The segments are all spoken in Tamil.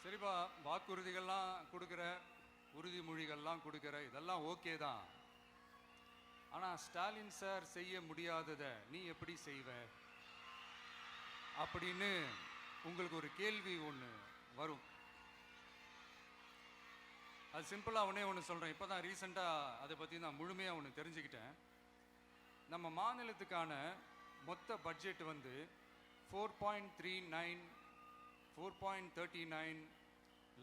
சரிப்பா, வாக்குறுதிகள்லாம் கொடுக்குற, உறுதிமொழிகள்லாம் கொடுக்குற, இதெல்லாம் ஓகே தான். ஆனால் ஸ்டாலின் சார் செய்ய முடியாததை நீ எப்படி செய்வ அப்படின்னு உங்களுக்கு ஒரு கேள்வி ஒன்று வரும். அது சிம்பிளாக ஒன்று சொல்கிறேன். இப்போ தான் ரீசெண்டாக அதை பற்றி நான் முழுமையாக ஒன்று தெரிஞ்சுக்கிட்டேன். நம்ம மாநிலத்துக்கான மொத்த பட்ஜெட் வந்து 4.39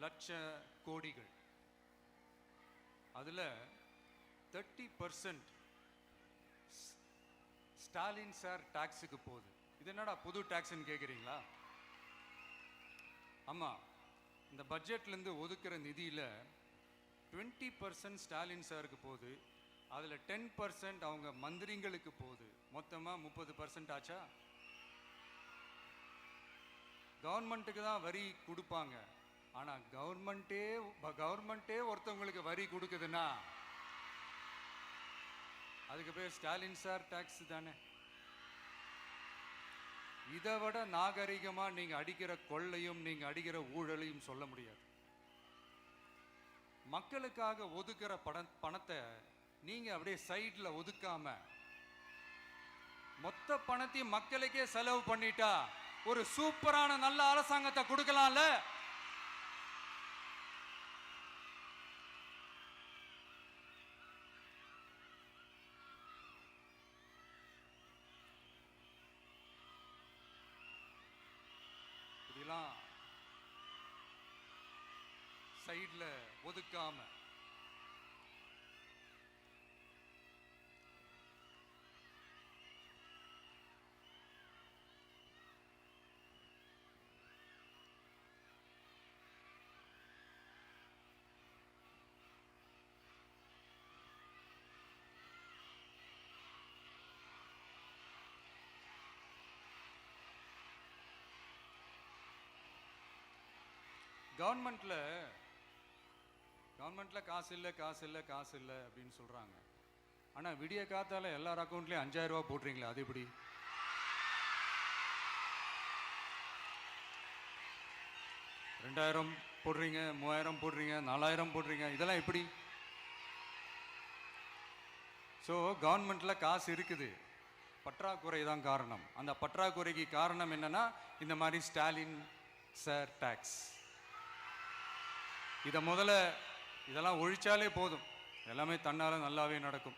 லட்ச கோடிகள். அதில் 30% ஸ்டாலின் சார் டாக்ஸுக்கு போகுது. இது என்னடா புது டாக்ஸ்ன்னு கேட்குறீங்களா? ஆமாம், இந்த பட்ஜெட்லேருந்து ஒதுக்குற நிதியில் 20% ஸ்டாலின் சாருக்கு போகுது. அதில் 10% அவங்க மந்திரிங்களுக்கு போகுது. மொத்தமாக 30% ஆச்சா? கவர்மெண்ட்டுக்கு தான் வரி கொடுப்பாங்க. ஆனால் கவர்மெண்ட்டே ஒருத்தவங்களுக்கு வரி கொடுக்குதுன்னா அதுக்கு பேர் ஸ்டாலின் சார் டாக்ஸ் தானே. இதை விட நாகரிகமாக நீங்கள் அடிக்கிற கொள்ளையும் நீங்கள் அடிக்கிற ஊழலையும் சொல்ல முடியாது. மக்களுக்காக ஒதுக்குற பணத்தை நீங்கள் அப்படியே சைடில் ஒதுக்காம மொத்த பணத்தையும் மக்களுக்கே செலவு பண்ணிட்டா ஒரு சூப்பரான நல்ல அரசாங்கத்தை கொடுக்கலாம்ல. இதெல்லாம் சைடில் ஒதுக்காம கவர்மெண்ட்ல காசு இல்லை அப்படின்னு சொல்றாங்க. ஆனால் விடிய காத்தால எல்லார் அக்கௌண்ட்லேயும் 5000 ரூபா போட்டுறீங்களா? அது எப்படி? $2000 போடுறீங்க, 3000 போடுறீங்க, 4000 போடுறீங்க, இதெல்லாம் எப்படி? ஸோ கவர்மெண்ட்ல காசு இருக்குது, பற்றாக்குறை தான் காரணம். அந்த பற்றாக்குறைக்கு காரணம் என்னன்னா இந்த மாதிரி ஸ்டாலின் சார் டாக்ஸ். இதெல்லாம் ஒழிச்சாலே போதும், எல்லாமே தன்னால நல்லாவே நடக்கும்.